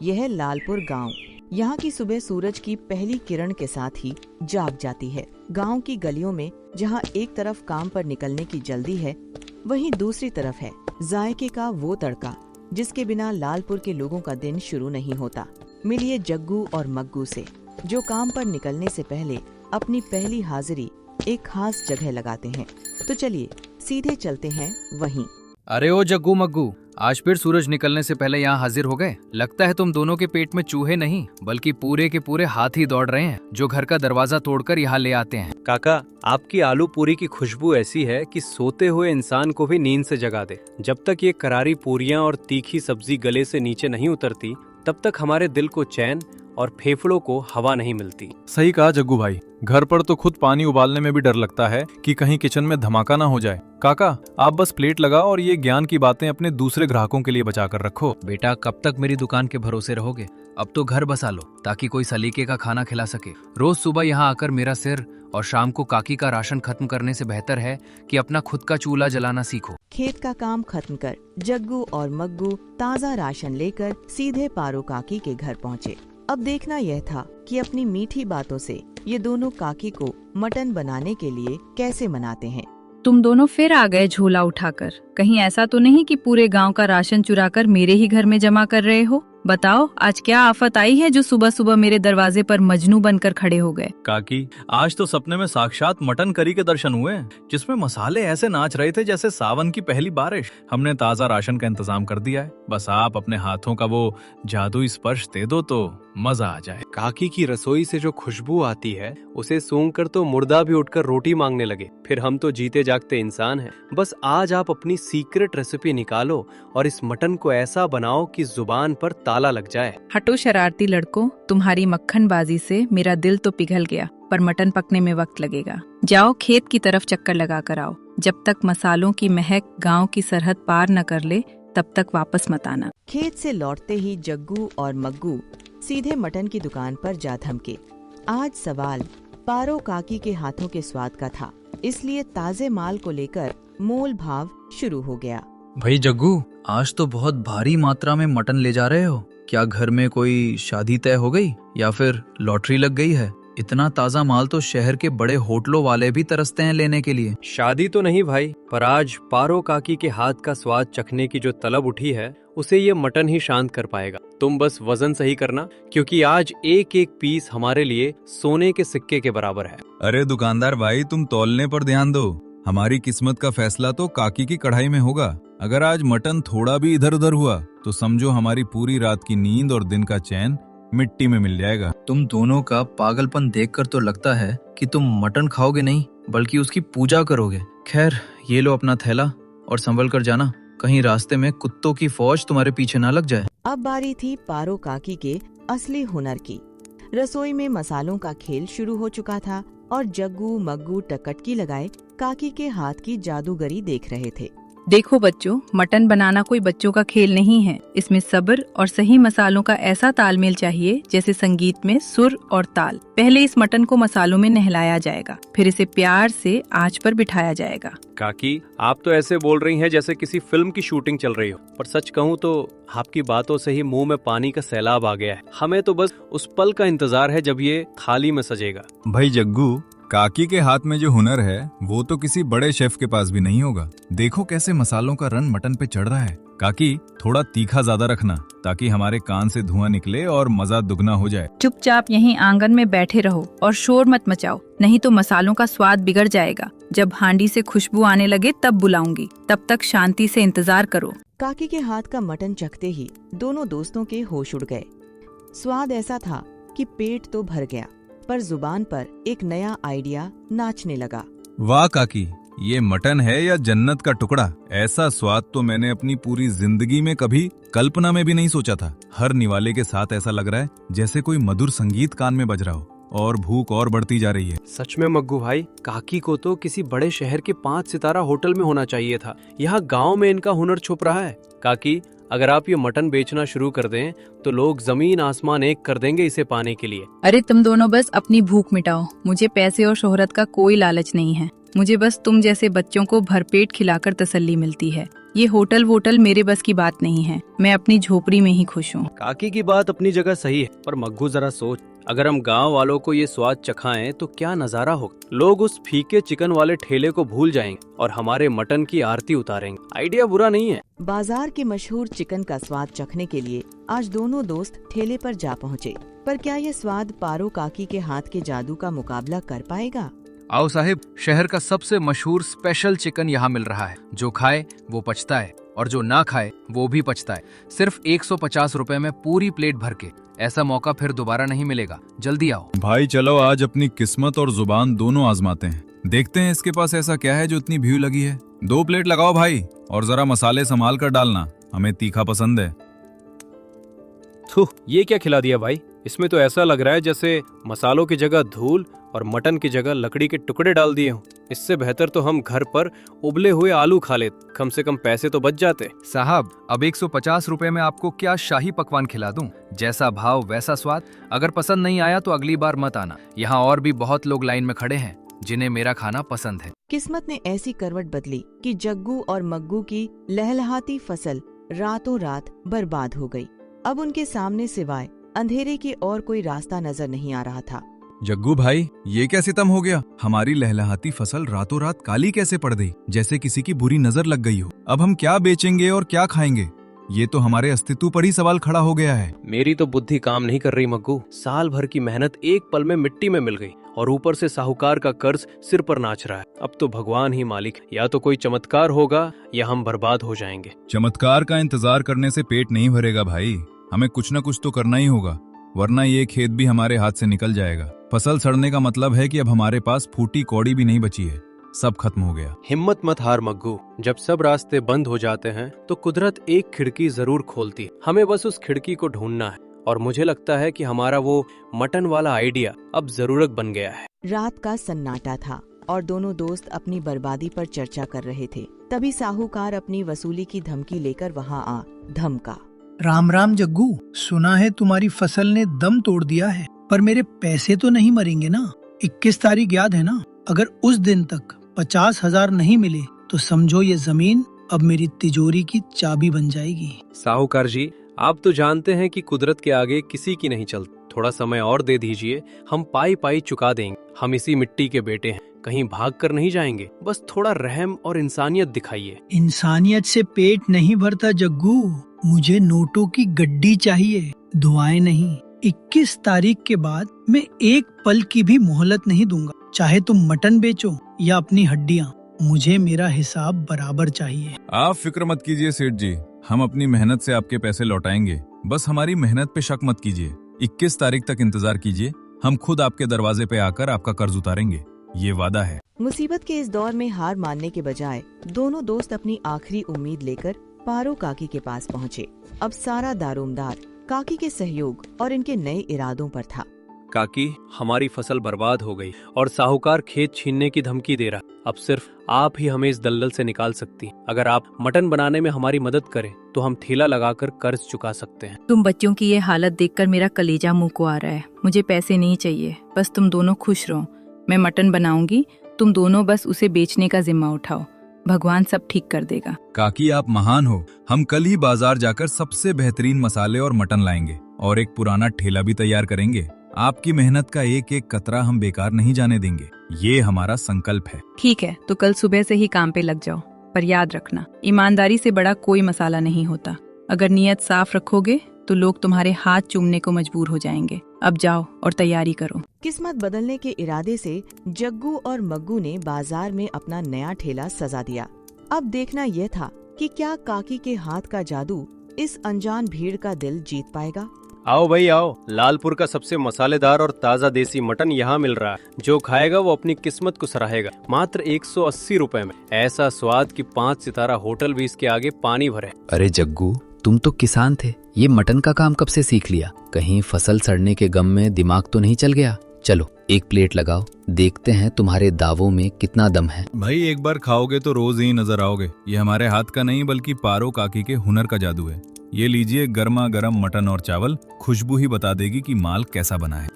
यह है लालपुर गांव। यहाँ की सुबह सूरज की पहली किरण के साथ ही जाग जाती है। गांव की गलियों में जहाँ एक तरफ काम पर निकलने की जल्दी है, वहीं दूसरी तरफ है जायके का वो तड़का जिसके बिना लालपुर के लोगों का दिन शुरू नहीं होता। मिलिए जग्गू और मग्गू से, जो काम पर निकलने से पहले अपनी पहली हाजिरी एक खास जगह लगाते हैं। तो चलिए सीधे चलते हैं वहीं। अरे ओ जग्गू मग्गू, आज फिर सूरज निकलने से पहले यहाँ हाजिर हो गए। लगता है तुम दोनों के पेट में चूहे नहीं बल्कि पूरे के पूरे हाथी दौड़ रहे हैं, जो घर का दरवाजा तोड़कर यहाँ ले आते हैं। काका, आपकी आलू पूरी की खुशबू ऐसी है कि सोते हुए इंसान को भी नींद से जगा दे। जब तक ये करारी पूरियां और तीखी सब्जी गले से नीचे नहीं उतरती, तब तक हमारे दिल को चैन और फेफड़ों को हवा नहीं मिलती। सही कहा जग्गू भाई, घर पर तो खुद पानी उबालने में भी डर लगता है कि कहीं किचन में धमाका ना हो जाए। काका, आप बस प्लेट लगाओ और ये ज्ञान की बातें अपने दूसरे ग्राहकों के लिए बचा कर रखो। बेटा, कब तक मेरी दुकान के भरोसे रहोगे? अब तो घर बसा लो ताकि कोई सलीके का खाना खिला सके। रोज सुबह यहाँ आकर मेरा सिर और शाम को काकी का राशन खत्म करने से बेहतर है कि अपना खुद का चूल्हा जलाना सीखो। खेत का काम खत्म कर जग्गू और मग्गू ताज़ा राशन लेकर सीधे पारो काकी के घर पहुँचे। अब देखना यह था कि अपनी मीठी बातों से ये दोनों काकी को मटन बनाने के लिए कैसे मनाते हैं। तुम दोनों फिर आ गए झोला उठाकर। कहीं ऐसा तो नहीं कि पूरे गांव का राशन चुराकर मेरे ही घर में जमा कर रहे हो? बताओ, आज क्या आफत आई है जो सुबह सुबह मेरे दरवाजे पर मजनू बनकर खड़े हो गए? काकी, आज तो सपने में साक्षात मटन करी के दर्शन हुए, जिसमें मसाले ऐसे नाच रहे थे जैसे सावन की पहली बारिश। हमने ताज़ा राशन का इंतजाम कर दिया है, बस आप अपने हाथों का वो जादुई स्पर्श दे दो तो मजा आ जाए। काकी की रसोई से जो खुशबू आती है, उसे सूंघकर तो मुर्दा भी उठकर रोटी मांगने लगे। फिर हम तो जीते जागते इंसान हैं। बस आज आप अपनी सीक्रेट रेसिपी निकालो और इस मटन को ऐसा बनाओ कि जुबान पर ताला लग जाए। हटो शरारती लड़कों, तुम्हारी मक्खनबाजी से मेरा दिल तो पिघल गया, पर मटन पकने में वक्त लगेगा। जाओ खेत की तरफ चक्कर लगा कर आओ। जब तक मसालों की महक गांव की सरहद पार न कर ले, तब तक वापस मत आना। खेत से लौटते ही जग्गू और मग्गू सीधे मटन की दुकान पर जा थमके। आज सवाल पारो काकी के हाथों के स्वाद का था, इसलिए ताजे माल को लेकर मोल भाव शुरू हो गया। भाई जग्गू, आज तो बहुत भारी मात्रा में मटन ले जा रहे हो। क्या घर में कोई शादी तय हो गई या फिर लॉटरी लग गई है? इतना ताजा माल तो शहर के बड़े होटलों वाले भी तरसते हैं लेने के लिए। शादी तो नहीं भाई, पर आज पारो काकी के हाथ का स्वाद चखने की जो तलब उठी है, उसे ये मटन ही शांत कर पाएगा। तुम बस वजन सही करना, क्योंकि आज एक एक पीस हमारे लिए सोने के सिक्के के बराबर है। अरे दुकानदार भाई, तुम तौलने पर ध्यान दो। हमारी किस्मत का फैसला तो काकी की कढ़ाई में होगा। अगर आज मटन थोड़ा भी इधर उधर हुआ तो समझो हमारी पूरी रात की नींद और दिन का चैन मिट्टी में मिल जाएगा। तुम दोनों का पागलपन देखकर तो लगता है कि तुम मटन खाओगे नहीं बल्कि उसकी पूजा करोगे। खैर, ये लो अपना थैला और संभल कर जाना, कहीं रास्ते में कुत्तों की फौज तुम्हारे पीछे ना लग जाए। अब बारी थी पारो काकी के असली हुनर की। रसोई में मसालों का खेल शुरू हो चुका था और जग्गू मग्गू टकटकी लगाए काकी के हाथ की जादूगरी देख रहे थे। देखो बच्चों, मटन बनाना कोई बच्चों का खेल नहीं है। इसमें सब्र और सही मसालों का ऐसा तालमेल चाहिए जैसे संगीत में सुर और ताल। पहले इस मटन को मसालों में नहलाया जाएगा, फिर इसे प्यार से आंच पर बिठाया जाएगा। काकी, आप तो ऐसे बोल रही हैं जैसे किसी फिल्म की शूटिंग चल रही हो, पर सच कहूँ तो आपकी बातों से ही मुंह में पानी का सैलाब आ गया है। हमें तो बस उस पल का इंतजार है जब ये थाली में सजेगा। भाई जग्गू, काकी के हाथ में जो हुनर है वो तो किसी बड़े शेफ के पास भी नहीं होगा। देखो कैसे मसालों का रंग मटन पे चढ़ रहा है। काकी, थोड़ा तीखा ज्यादा रखना ताकि हमारे कान से धुआं निकले और मजा दुगना हो जाए। चुपचाप यहीं आंगन में बैठे रहो और शोर मत मचाओ, नहीं तो मसालों का स्वाद बिगड़ जाएगा। जब हांडी से खुशबू आने लगे तब बुलाऊंगी, तब तक शांति से इंतजार करो। काकी के हाथ का मटन चखते ही दोनों दोस्तों के होश उड़ गए। स्वाद ऐसा था कि पेट तो भर गया, पर जुबान पर एक नया आइडिया नाचने लगा। वाह काकी, ये मटन है या जन्नत का टुकड़ा। ऐसा स्वाद तो मैंने अपनी पूरी जिंदगी में कभी कल्पना में भी नहीं सोचा था। हर निवाले के साथ ऐसा लग रहा है जैसे कोई मधुर संगीत कान में बज रहा हो, और भूख और बढ़ती जा रही है। सच में मग्गू भाई, काकी को तो किसी बड़े शहर के 5 सितारा होटल में होना चाहिए था। यहाँ गांव में इनका हुनर छुप रहा है। काकी, अगर आप ये मटन बेचना शुरू कर दें तो लोग जमीन आसमान एक कर देंगे इसे पाने के लिए। अरे तुम दोनों बस अपनी भूख मिटाओ। मुझे पैसे और शोहरत का कोई लालच नहीं है। मुझे बस तुम जैसे बच्चों को भरपेट खिलाकर तसल्ली मिलती है। ये होटल वोटल मेरे बस की बात नहीं है। मैं अपनी झोपड़ी में ही खुश हूँ। काकी की बात अपनी जगह सही है, पर मग्गू जरा सोच, अगर हम गांव वालों को ये स्वाद चखाएं तो क्या नजारा होगा। लोग उस फीके चिकन वाले ठेले को भूल जाएंगे और हमारे मटन की आरती उतारेंगे। आइडिया बुरा नहीं है। बाजार के मशहूर चिकन का स्वाद चखने के लिए आज दोनों दोस्त ठेले पर जा पहुँचे। पर क्या ये स्वाद पारो काकी के हाथ के जादू का मुकाबला कर पाएगा? आओ साहिब, शहर का सबसे मशहूर स्पेशल चिकन यहाँ मिल रहा है। जो खाए वो पचता है और जो ना खाए वो भी पचता है। सिर्फ 150 रुपए में पूरी प्लेट भर के। ऐसा मौका फिर दोबारा नहीं मिलेगा। जल्दी आओ भाई चलो आज अपनी किस्मत और जुबान दोनों आजमाते हैं। देखते हैं इसके पास ऐसा क्या है जो इतनी भीड़ लगी है। 2 प्लेट लगाओ भाई, और जरा मसाले संभाल कर डालना, हमें तीखा पसंद है। थू, ये क्या खिला दिया भाई? इसमें तो ऐसा लग रहा है जैसे मसालों की जगह धूल और मटन की जगह लकड़ी के टुकड़े डाल दिए हों। इससे बेहतर तो हम घर पर उबले हुए आलू खा लेते, कम से कम पैसे तो बच जाते। साहब, अब 150 रुपए में आपको क्या शाही पकवान खिला दूं? जैसा भाव वैसा स्वाद। अगर पसंद नहीं आया तो अगली बार मत आना। यहाँ और भी बहुत लोग लाइन में खड़े हैं जिन्हें मेरा खाना पसंद है। किस्मत ने ऐसी करवट बदली कि जग्गू और मग्गू की लहलहाती फसल रातों रात बर्बाद हो गई। अब उनके सामने सिवाय अंधेरे की और कोई रास्ता नजर नहीं आ रहा था। जग्गू भाई, ये क्या सितम हो गया? हमारी लहलहाती फसल रातों रात काली कैसे पड़ गई, जैसे किसी की बुरी नजर लग गई हो। अब हम क्या बेचेंगे और क्या खाएंगे? ये तो हमारे अस्तित्व पर ही सवाल खड़ा हो गया है। मेरी तो बुद्धि काम नहीं कर रही मग्गू। साल भर की मेहनत एक पल में मिट्टी में मिल गई और ऊपर से साहूकार का कर्ज सिर पर नाच रहा है। अब तो भगवान ही मालिक है। या तो कोई चमत्कार होगा या हम बर्बाद हो जाएंगे। चमत्कार का इंतजार करने से पेट नहीं भरेगा भाई। हमें कुछ न कुछ तो करना ही होगा, वरना ये खेत भी हमारे हाथ से निकल जाएगा। फसल सड़ने का मतलब है कि अब हमारे पास फूटी कौड़ी भी नहीं बची है, सब खत्म हो गया। हिम्मत मत हार मग्गू। जब सब रास्ते बंद हो जाते हैं तो कुदरत एक खिड़की जरूर खोलती है। हमें बस उस खिड़की को ढूंढना है। और मुझे लगता है कि हमारा वो मटन वाला आइडिया अब जरूरत बन गया है। रात का सन्नाटा था और दोनों दोस्त अपनी बर्बादी पर चर्चा कर रहे थे। तभी साहूकार अपनी वसूली की धमकी लेकर वहाँ आ धमका। राम राम जग्गू, सुना है तुम्हारी फसल ने दम तोड़ दिया है, पर मेरे पैसे तो नहीं मरेंगे ना? 21 तारीख याद है ना? अगर उस दिन तक 50,000 नहीं मिले तो समझो ये जमीन अब मेरी तिजोरी की चाबी बन जाएगी। साहूकार जी, आप तो जानते हैं कि कुदरत के आगे किसी की नहीं चलती। थोड़ा समय और दे दीजिए, हम पाई पाई चुका देंगे। हम इसी मिट्टी के बेटे हैं, कहीं भाग कर नहीं जाएंगे। बस थोड़ा रहम और इंसानियत दिखाइए। इंसानियत से पेट नहीं भरता जग्गू, मुझे नोटों की गड्डी चाहिए, दुआएं नहीं। 21 तारीख के बाद मैं एक पल की भी मोहलत नहीं दूंगा। चाहे तुम मटन बेचो या अपनी हड्डियां, मुझे मेरा हिसाब बराबर चाहिए। आप फिक्र मत कीजिए सेठ जी, हम अपनी मेहनत से आपके पैसे लौटाएंगे। बस हमारी मेहनत पे शक मत कीजिए। 21 तारीख तक इंतजार कीजिए, हम खुद आपके दरवाजे पे आकर आपका कर्ज उतारेंगे, ये वादा है। मुसीबत के इस दौर में हार मानने के बजाय दोनों दोस्त अपनी आखिरी उम्मीद लेकर पारो काकी के पास पहुँचे। अब सारा दारोमदार काकी के सहयोग और इनके नए इरादों पर था। काकी, हमारी फसल बर्बाद हो गई और साहूकार खेत छीनने की धमकी दे रहा। अब सिर्फ आप ही हमें इस दलदल से निकाल सकती हैं। अगर आप मटन बनाने में हमारी मदद करें तो हम ठेला लगाकर कर्ज चुका सकते हैं। तुम बच्चों की ये हालत देखकर मेरा कलेजा मुंह को आ रहा है। मुझे पैसे नहीं चाहिए, बस तुम दोनों खुश रहो। मैं मटन बनाऊंगी, तुम दोनों बस उसे बेचने का जिम्मा उठाओ। भगवान सब ठीक कर देगा। काकी, आप महान हो। हम कल ही बाजार जाकर सबसे बेहतरीन मसाले और मटन लाएंगे और एक पुराना ठेला भी तैयार करेंगे। आपकी मेहनत का एक एक कतरा हम बेकार नहीं जाने देंगे, ये हमारा संकल्प है। ठीक है, तो कल सुबह से ही काम पे लग जाओ। पर याद रखना, ईमानदारी से बड़ा कोई मसाला नहीं होता। अगर नियत साफ रखोगे तो लोग तुम्हारे हाथ चूमने को मजबूर हो जाएंगे। अब जाओ और तैयारी करो। किस्मत बदलने के इरादे से जग्गू और मग्गू ने बाजार में अपना नया ठेला सजा दिया। अब देखना यह था कि क्या काकी के हाथ का जादू इस अनजान भीड़ का दिल जीत पाएगा। आओ भाई आओ, लालपुर का सबसे मसालेदार और ताज़ा देसी मटन यहाँ मिल रहा है। जो खाएगा वो अपनी किस्मत को सराहेगा। मात्र 180 रुपए में ऐसा स्वाद कि 5 सितारा होटल भी इसके आगे पानी भरे। अरे जग्गू, तुम तो किसान थे, ये मटन का काम कब से सीख लिया? कहीं फसल सड़ने के गम में दिमाग तो नहीं चल गया? चलो एक प्लेट लगाओ, देखते हैं तुम्हारे दावों में कितना दम है। भाई, एक बार खाओगे तो रोज ही नजर आओगे। ये हमारे हाथ का नहीं बल्कि पारो काकी के हुनर का जादू है। ये लीजिए गर्मा गर्म मटन और चावल, खुशबू ही बता देगी कि माल कैसा बना है।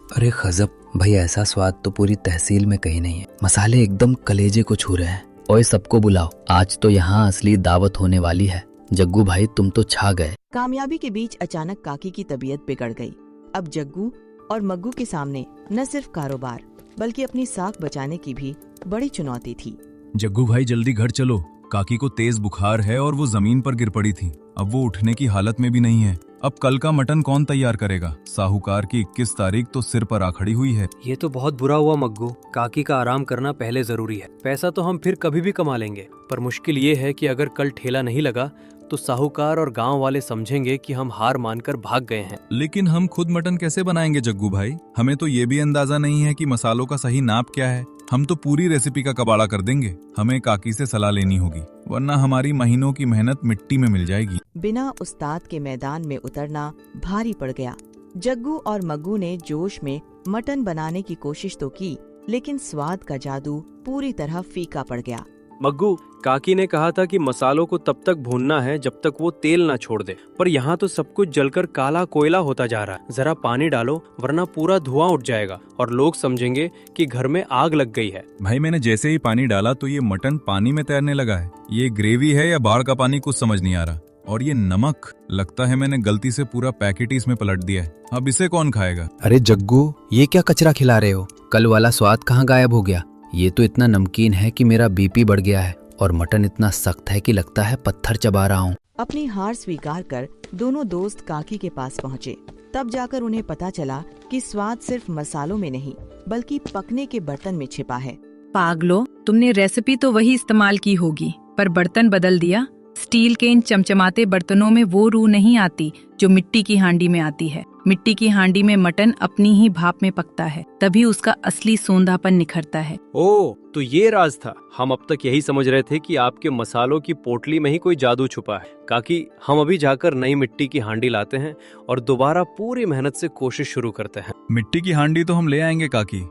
अरे गजब भाई, ऐसा स्वाद तो पूरी तहसील में कहीं नहीं है। मसाले एकदम कलेजे को छू रहे हैं ओए सबको बुलाओ, आज तो यहाँ असली दावत होने वाली है। जग्गू भाई तुम तो छा गए। कामयाबी के बीच अचानक काकी की तबीयत बिगड़ गई। अब जग्गू और मग्गू के सामने न सिर्फ कारोबार बल्कि अपनी साख बचाने की भी बड़ी चुनौती थी। जग्गू भाई जल्दी घर चलो, काकी को तेज बुखार है और वो जमीन पर गिर पड़ी थी। अब वो उठने की हालत में भी नहीं है। अब कल का मटन कौन तैयार करेगा? साहूकार की 21 तारीख तो सिर पर आ खड़ी हुई है। ये तो बहुत बुरा हुआ मग्गू। काकी का आराम करना पहले जरूरी है। पैसा तो हम फिर कभी भी कमा लेंगे, पर मुश्किल ये है कि अगर कल ठेला नहीं लगा तो साहूकार और गांव वाले समझेंगे कि हम हार मानकर भाग गए हैं। लेकिन हम खुद मटन कैसे बनाएंगे जग्गू भाई? हमें तो ये भी अंदाजा नहीं है कि मसालों का सही नाप क्या है। हम तो पूरी रेसिपी का कबाड़ा कर देंगे। हमें काकी से सलाह लेनी होगी, वरना हमारी महीनों की मेहनत मिट्टी में मिल जाएगी। बिना उस्ताद के मैदान में उतरना भारी पड़ गया। जग्गू और मग्गू ने जोश में मटन बनाने की कोशिश तो की, लेकिन स्वाद का जादू पूरी तरह फीका पड़ गया। मग्गू, काकी ने कहा था कि मसालों को तब तक भूनना है जब तक वो तेल ना छोड़ दे, पर यहाँ तो सब कुछ जलकर काला कोयला होता जा रहा है। जरा पानी डालो वरना पूरा धुआं उठ जाएगा और लोग समझेंगे कि घर में आग लग गई है। भाई मैंने जैसे ही पानी डाला तो ये मटन पानी में तैरने लगा है। ये ग्रेवी है या बाढ़ का पानी, कुछ समझ नहीं आ रहा। और ये नमक, लगता है मैंने गलती से पूरा पैकेट ही इसमें पलट दिया है। अब इसे कौन खाएगा? अरे जग्गू, ये क्या कचरा खिला रहे हो? कल वाला स्वाद कहाँ गायब हो गया? ये तो इतना नमकीन है कि मेरा बीपी बढ़ गया है, और मटन इतना सख्त है कि लगता है पत्थर चबा रहा हूँ। अपनी हार स्वीकार कर दोनों दोस्त काकी के पास पहुँचे। तब जाकर उन्हें पता चला कि स्वाद सिर्फ मसालों में नहीं बल्कि पकने के बर्तन में छिपा है। पागलो, तुमने रेसिपी तो वही इस्तेमाल की होगी, पर बर्तन बदल दिया। स्टील के इन चमचमाते बर्तनों में वो रूह नहीं आती जो मिट्टी की हांडी में आती है। मिट्टी की हांडी में मटन अपनी ही भाप में पकता है, तभी उसका असली सोंधापन निखरता है। ओह, तो ये राज था। हम अब तक यही समझ रहे थे कि आपके मसालों की पोटली में ही कोई जादू छुपा है। काकी, हम अभी जाकर नई मिट्टी की हांडी लाते हैं और दोबारा पूरी मेहनत से कोशिश शुरू करते हैं। मिट्टी की हांडी तो हम ले आएंगे काकी,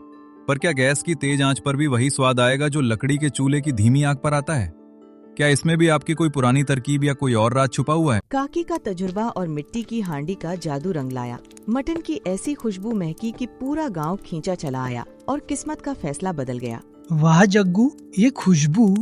पर क्या गैस की तेज आंच पर भी वही स्वाद आएगा जो लकड़ी के चूल्हे की धीमी आग पर आता है? क्या इसमें भी आपकी कोई पुरानी तरकीब या कोई और राज छुपा हुआ है? काकी का तजुर्बा और मिट्टी की हांडी का जादू रंग लाया। मटन की ऐसी खुशबू महकी कि पूरा गांव खींचा चला आया और किस्मत का फैसला बदल गया। वाह जग्गू, ये खुशबू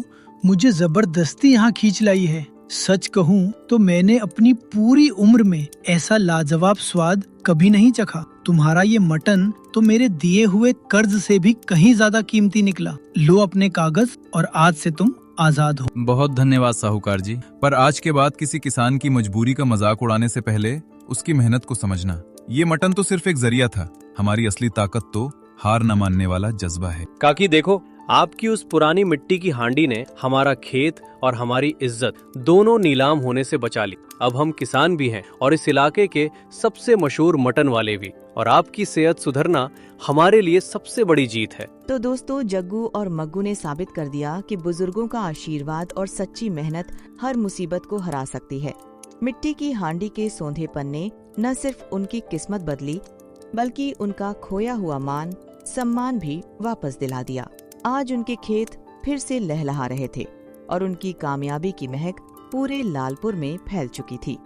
मुझे जबरदस्ती यहाँ खींच लाई है। सच कहूँ तो मैंने अपनी पूरी उम्र में ऐसा लाजवाब स्वाद कभी नहीं चखा। तुम्हारा ये मटन तो मेरे दिए हुए कर्ज से भी कहीं ज्यादा कीमती निकला। लो अपने कागज और आज से तुम आजाद हो। बहुत धन्यवाद साहूकार जी, पर आज के बाद किसी किसान की मजबूरी का मजाक उड़ाने से पहले उसकी मेहनत को समझना। ये मटन तो सिर्फ एक जरिया था, हमारी असली ताकत तो हार न मानने वाला जज्बा है। काकी देखो, आपकी उस पुरानी मिट्टी की हांडी ने हमारा खेत और हमारी इज्जत दोनों नीलाम होने से बचा ली। अब हम किसान भी हैं और इस इलाके के सबसे मशहूर मटन वाले भी, और आपकी सेहत सुधरना हमारे लिए सबसे बड़ी जीत है। तो दोस्तों, जग्गू और मग्गू ने साबित कर दिया कि बुजुर्गों का आशीर्वाद और सच्ची मेहनत हर मुसीबत को हरा सकती है। मिट्टी की हांडी के सोंधेपन ने न सिर्फ उनकी किस्मत बदली बल्कि उनका खोया हुआ मान सम्मान भी वापस दिला दिया। आज उनके खेत फिर से लहलहा रहे थे और उनकी कामयाबी की महक पूरे लालपुर में फैल चुकी थी।